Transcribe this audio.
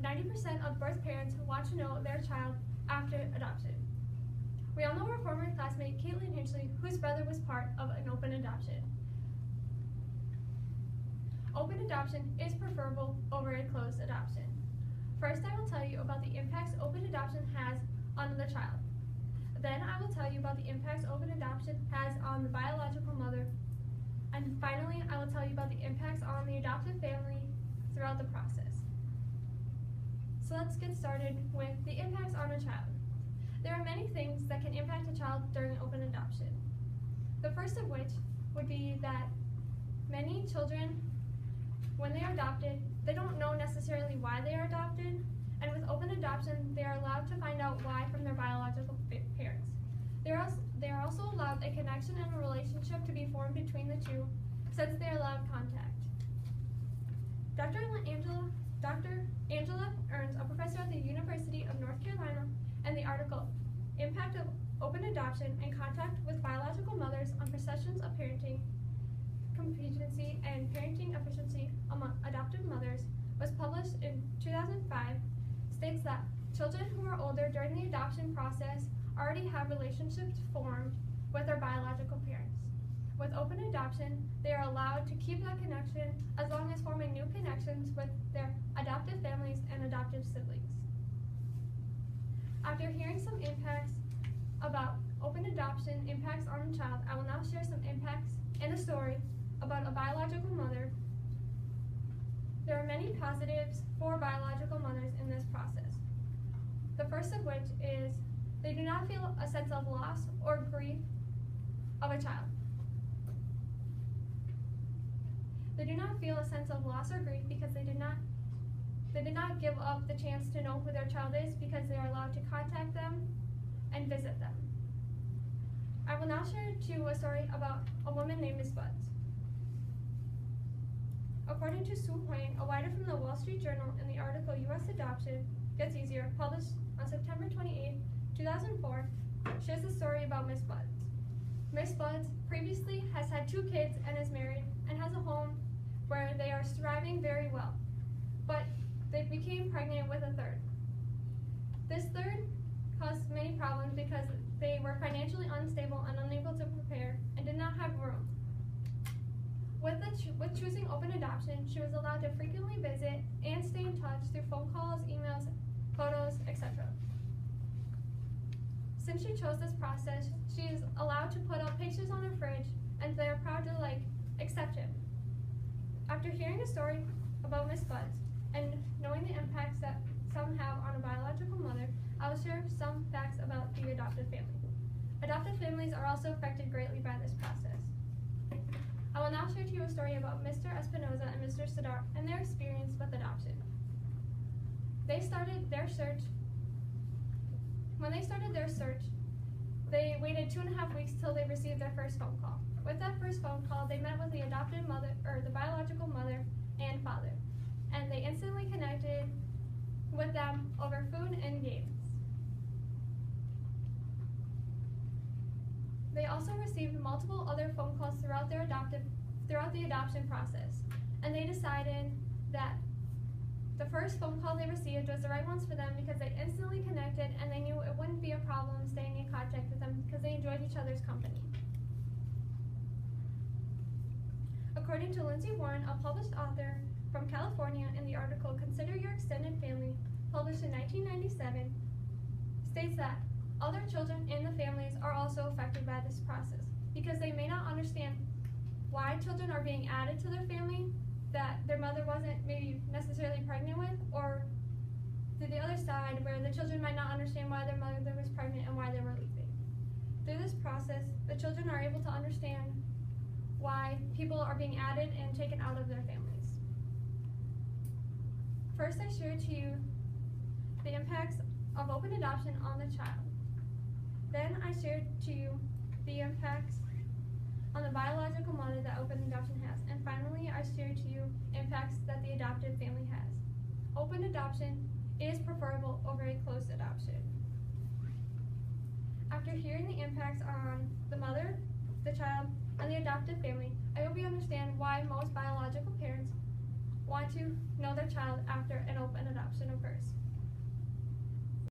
90% of birth parents want to know their child after adoption. We all know our former classmate, Caitlin Hinchley, whose brother was part of an open adoption. Open adoption is preferable over a closed adoption. First, I will tell you about the impacts open adoption has on the child. Then I will tell you about the impacts open adoption has on the biological mother. And finally, I will tell you about the impacts on the adoptive family throughout the process. So let's get started with the impacts on a child. There are many things that can impact a child during open adoption. The first of which would be that many children, when they are adopted, they don't know necessarily why they are adopted, and with open adoption, they are allowed to find out why from their biological parents. They are also allowed a connection and a relationship to be formed between the two, since they are allowed contact. Dr. Angela Ernst, a professor at the University of North Carolina, and the article, Impact of Open Adoption and Contact with Biological Mothers on Perceptions of Parenting Competency and Parenting Efficiency Among Adoptive Mothers, was published in 2005, states that children who are older during the adoption process already have relationships formed with their biological parents. With open adoption, they are allowed to keep that connection as long as forming new connections with their adoptive families and adoptive siblings. After hearing some impacts about open adoption impacts on the child, I will now share some impacts and a story about a biological mother. There are many positives for biological mothers in this process. The first of which is they do not feel a sense of loss or grief of a child. They do not feel a sense of loss or grief because they did not give up the chance to know who their child is because they are allowed to contact them and visit them. I will now share to you a story about a woman named Miss Buds. According to Sue Huang, a writer from the Wall Street Journal, in the article U.S. Adoption Gets Easier, published on September 28, 2004, shares the story about Miss Buds. Miss Buds previously has had 2 kids and is married and has a home where they are thriving very well, but they became pregnant with a third. This third caused many problems because they were financially unstable and unable to prepare and did not have room. With choosing open adoption, she was allowed to frequently visit and stay in touch through phone calls, emails, photos, etc. Since she chose this process, she is allowed to put up pictures on her fridge, and they are proud to accept him. After hearing a story about Miss Buds and knowing the impacts that some have on a biological mother, I will share some facts about the adoptive family. Adoptive families are also affected greatly by this process. I will now share to you a story about Mr. Espinoza and Mr. Sadar and their experience with adoption. When they started their search, they waited 2.5 weeks till they received their first phone call. With that first phone call, they met with the adopted mother, or the biological mother and father, and they instantly connected with them over food and games. They also received multiple other phone calls throughout the adoption process, and they decided that the first phone call they received was the right ones for them because they instantly connected and they knew it wouldn't be a problem staying in contact with them because they enjoyed each other's company. According to Lindsay Warren, a published author from California, in the article Consider Your Extended Family, published in 1997, states that other children in the families are also affected by this process because they may not understand why children are being added to their family that their mother wasn't maybe necessarily pregnant with, or to the other side where the children might not understand why their mother was pregnant and why they were leaving. Through this process, the children are able to understand why people are being added and taken out of their families. First, I share to you the impacts of open adoption on the child. Then I share to you the impacts on the biological mother that open adoption has. And finally, I share to you impacts that the adoptive family has. Open adoption is preferable over a closed adoption. After hearing the impacts on the mother, the child, and the adoptive family, I hope you understand why most biological parents want to know their child after an open